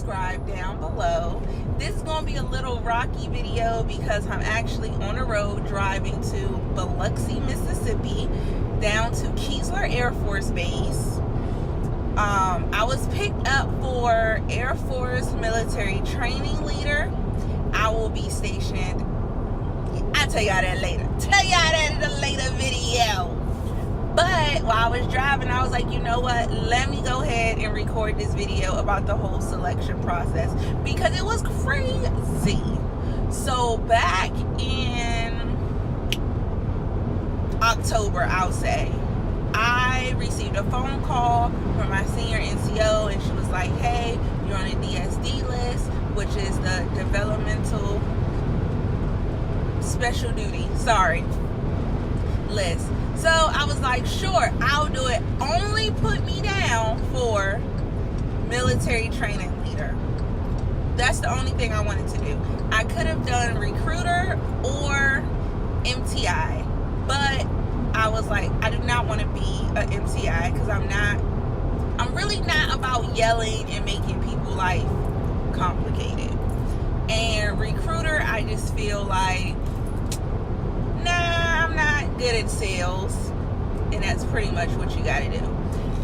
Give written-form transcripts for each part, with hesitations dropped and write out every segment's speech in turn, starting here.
subscribe down below. This is going to be a little rocky video because I'm actually on the road driving to Biloxi, Mississippi, down to Keesler Air Force Base. I was picked up for Air Force Military Training Leader. I will be stationed. I'll tell y'all that later. Tell y'all that in a later video. But while I was driving, I was like, you know what? Let me go ahead and record this video about the whole selection process because it was crazy. So back in October, I'll say, I received a phone call from my senior NCO, and she was like, hey, you're on a DSD list, which is the Developmental Special Duty, list. So I was like, sure, I'll do it. Only put me down for military training leader. That's the only thing I wanted to do. I could have done recruiter or MTI, but I was like, I do not want to be an MTI because I'm really not about yelling and making people's life complicated. And recruiter, I just feel like, I'm not good at sales, and that's pretty much what you got to do.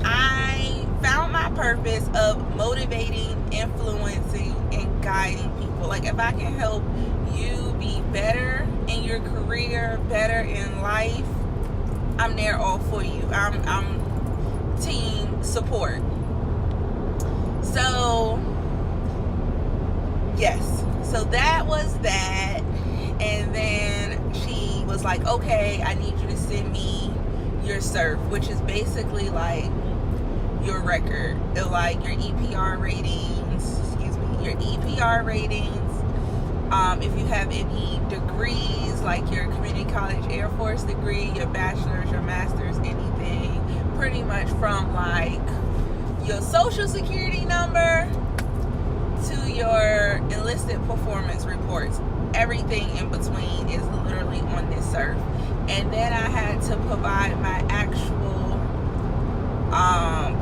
I found my purpose of motivating, influencing, and guiding people. Like, if I can help you be better in your career, better in life, I'm there all for you. I'm team support. So yes, so that was that. And then she was like, okay, I need you to send me your CERF, which is basically like your record, like your EPR ratings, your EPR ratings. If you have any degrees, like your community college Air Force degree, your bachelor's, your master's, anything, pretty much from like your social security number to your enlisted performance reports. Everything in between is literally on this CERF. And then I had to provide my actual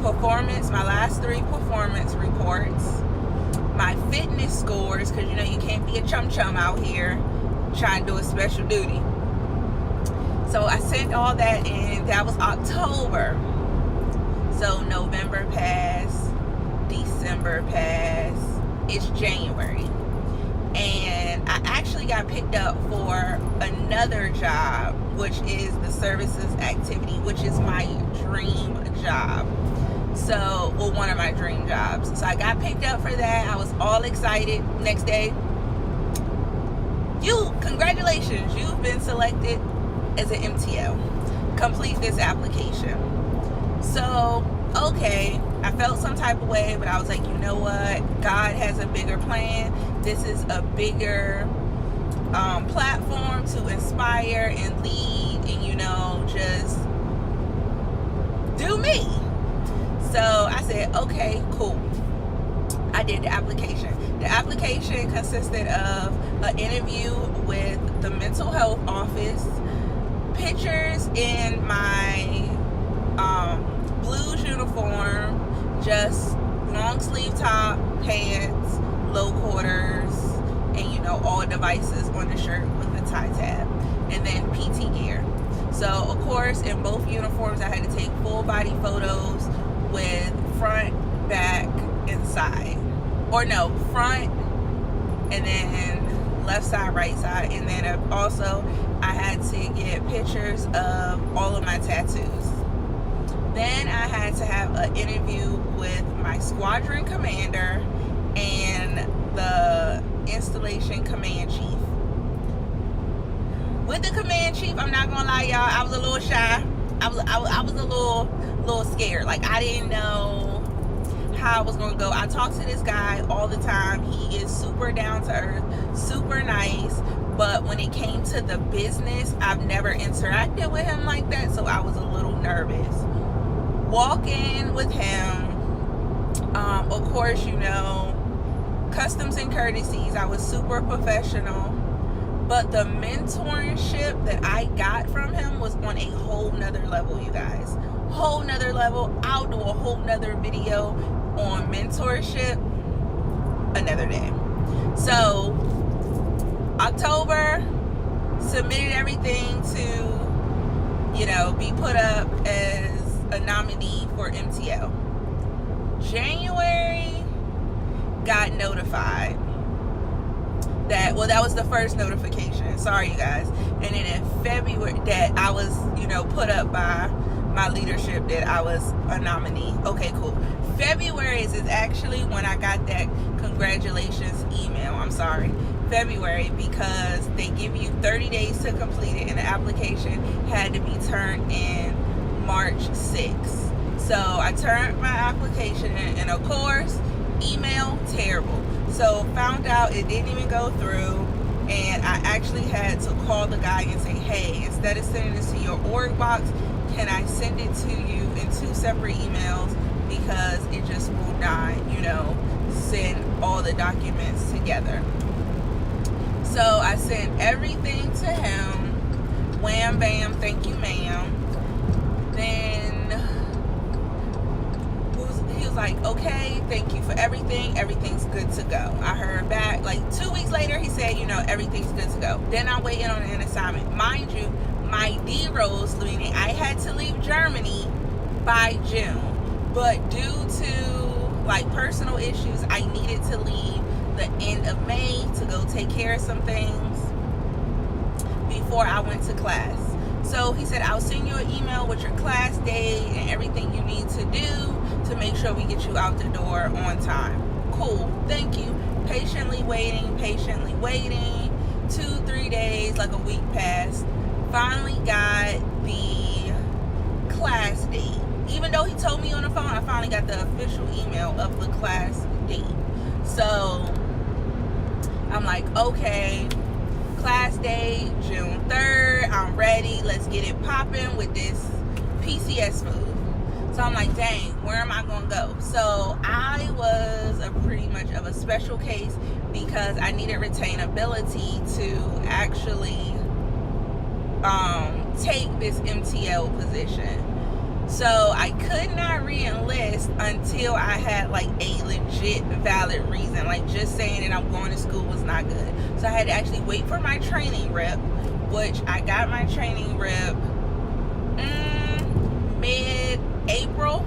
performance, my last 3 performance reports, my fitness scores, because you know you can't be a chum out here trying to do a special duty. So I sent all that in. That was October. So November passed, December passed, it's January. And I actually got picked up for another job, which is the services activity, which is my dream job. So, well, one of my dream jobs. So I got picked up for that. I was all excited. Next day, congratulations, you've been selected as an MTL. Complete this application. So, okay, I felt some type of way, but I was like, you know what? God has a bigger plan. This is a bigger platform to inspire and lead and, you know, just do me. So I said, okay, cool. I did the application. The application consisted of an interview with the mental health office, pictures in my blues uniform, just long sleeve top, pants, low quarters, and you know, all devices on the shirt with the tie tab, and then PT gear. So of course, in both uniforms, I had to take full body photos with front, back, and side. Or no, front, and then left side, right side. And then also, I had to get pictures of all of my tattoos. Then I had to have an interview with my squadron commander and the installation command chief. With the command chief, I'm not gonna lie, y'all, I was a little shy. I was a little scared. Like, I didn't know how I was gonna go. I talk to this guy all the time. He is super down to earth, super nice, but when it came to the business, I've never interacted with him like that, so I was a little nervous. Walking with him, of course, you know, customs and courtesies, I was super professional. But the mentorship that I got from him was on a whole nother level, you guys. Whole nother level. I'll do a whole nother video on mentorship. another day. So October, submitted everything to, be put up as a nominee for MTL. January, got notified that was the first notification. Sorry, you guys. And then in February, that I was, put up by my leadership that I was a nominee. Okay, cool. February is actually when I got that congratulations email. I'm sorry. February, because they give you 30 days to complete it, and the application had to be turned in March 6th. So I turned my application in, and of course, email, terrible. So found out it didn't even go through, and I actually had to call the guy and say, hey, instead of sending this to your org box, can I send it to you in 2 separate emails, because it just will not, send all the documents together. So I sent everything to him. Wham, bam, thank you, ma'am. Then he was like, okay, thank you for everything. Everything's good to go. I heard back like 2 weeks later. He said, everything's good to go. Then I waited on an assignment. Mind you, my D rose, meaning I had to leave Germany by June. But due to personal issues, I needed to leave the end of May to go take care of some things before I went to class. So he said, I'll send you an email with your class date and everything you need to do to make sure we get you out the door on time. Cool, thank you. Patiently waiting. 2-3 days, like a week passed. Finally got the class date. Even though he told me on the phone, I finally got the official email of the class date. So I'm like, okay, class day, June 3rd, I'm ready. Let's get it popping with this PCS move. So I'm like, dang, where am I going to go? So I was pretty much of a special case because I needed retainability to actually take this MTL position. So I could not re-enlist until I had a legit valid reason. Just saying that I'm going to school was not good. So I had to actually wait for my training rep, which I got my training rep mid-April.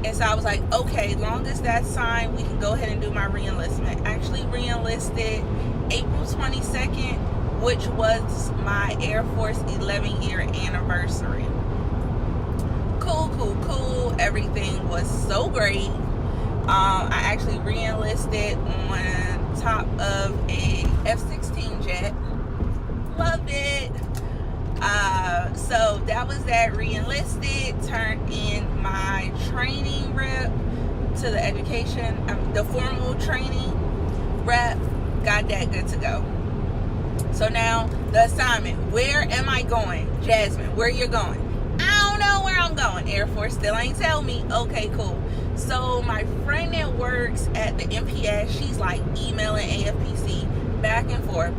And so I was like, okay, long as that's signed, we can go ahead and do my re-enlistment. I actually re-enlisted April 22nd, which was my Air Force 11-year anniversary. Cool. Everything was so great. I actually re-enlisted on top of a F-16 jet. Loved it. So that was that. Re-enlisted, turned in my training rep to the education, the formal training rep, got that good to go. So now the assignment. Where am I going? Jasmine, where you going? I don't know where I'm going. Air Force still ain't tell me. Okay, cool. So my friend that works at the MPS, she's emailing AFPC back and forth.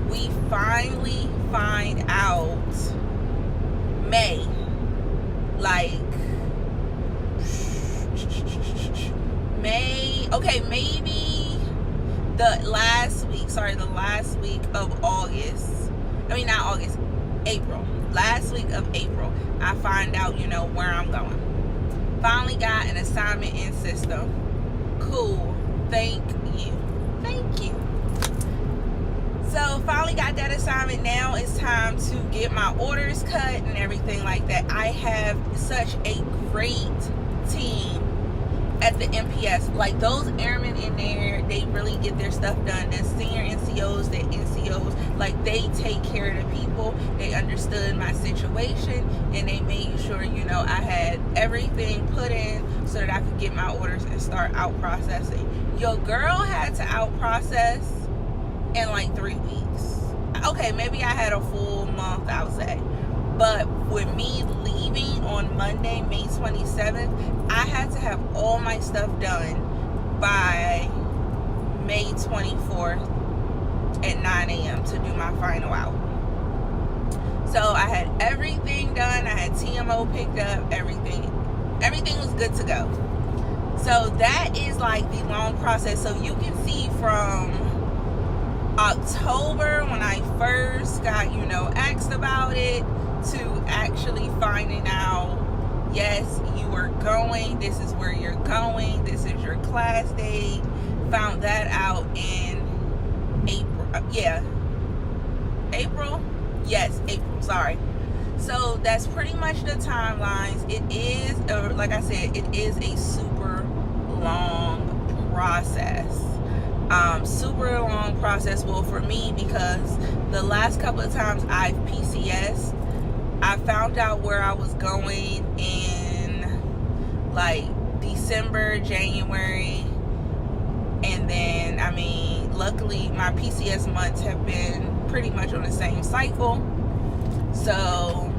We finally find out May. Maybe the last week of August. Not August, April. Last week of April, I find out, where I'm going. Finally got an assignment in system. Cool. Thank you. So finally got that assignment. Now it's time to get my orders cut and everything like that. I have such a great team at the MPS. Those airmen in there, they really get their stuff done. The senior NCOs, the NCOs, they take care of the people. They understood my situation, and they made sure, I had everything put in so that I could get my orders and start out processing. Your girl had to out process in 3 weeks. Okay, maybe I had a full month, I would say. But with me leaving on Monday, May 27th, I had to have all my stuff done by May 24th at 9 a.m. to do my final out. So I had everything done. I had TMO picked up, everything was good to go. So that is like the long process. So you can see from October, when I first got, asked about it, to actually finding out, yes, you are going, this is where you're going, this is your class date. Found that out in April, sorry. So that's pretty much the timelines. It is, like I said, it is a super long process. Super long process. Well, for me, because the last couple of times I've PCS, I found out where I was going in like December, January, and then, luckily my PCS months have been pretty much on the same cycle, so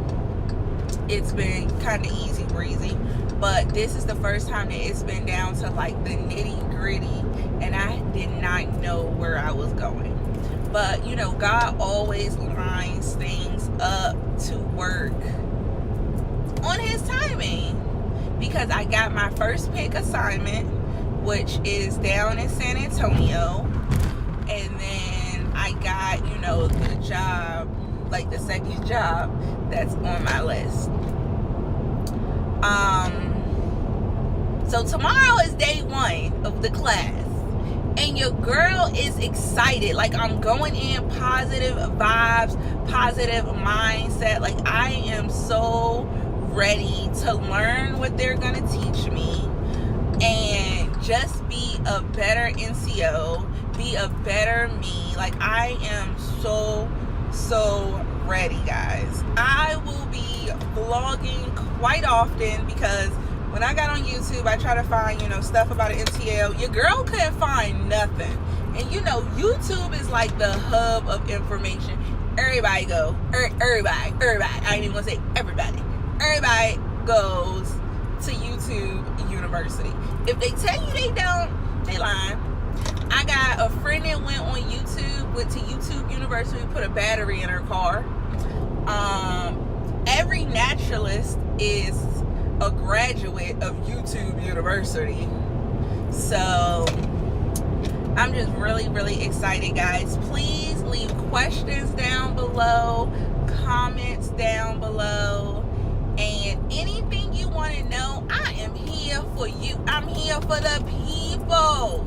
it's been kind of easy breezy. But this is the first time that it's been down to like the nitty gritty, and I did not know where I was going. But God always lines things up to work on his timing, because I got my first pick assignment, which is down in San Antonio, and then I got the job, like the second job that's on my list. So tomorrow is day 1 of the class, and your girl is excited. Like, I'm going in positive vibes, positive mindset. Like, I am so ready to learn what they're gonna teach me and just be a better NCO, be a better me. Like, I am so ready, guys. I will be vlogging quite often, because when I got on YouTube, I try to find, stuff about an MTL. Your girl couldn't find nothing. And YouTube is like the hub of information. Everybody, I ain't even gonna say everybody. Everybody goes to YouTube University. If they tell you they don't, they lying. I got a friend that went to YouTube University, put a battery in her car. Every naturalist is a graduate of YouTube University. So I'm just really excited, guys. Please leave questions down below, comments down below, and anything you want to know. I am here for you. I'm here for the people.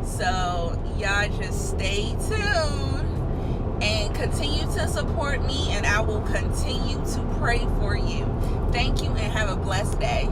So y'all just stay tuned and continue to support me, and I will continue to pray for you. Thank you, and have a blessed day.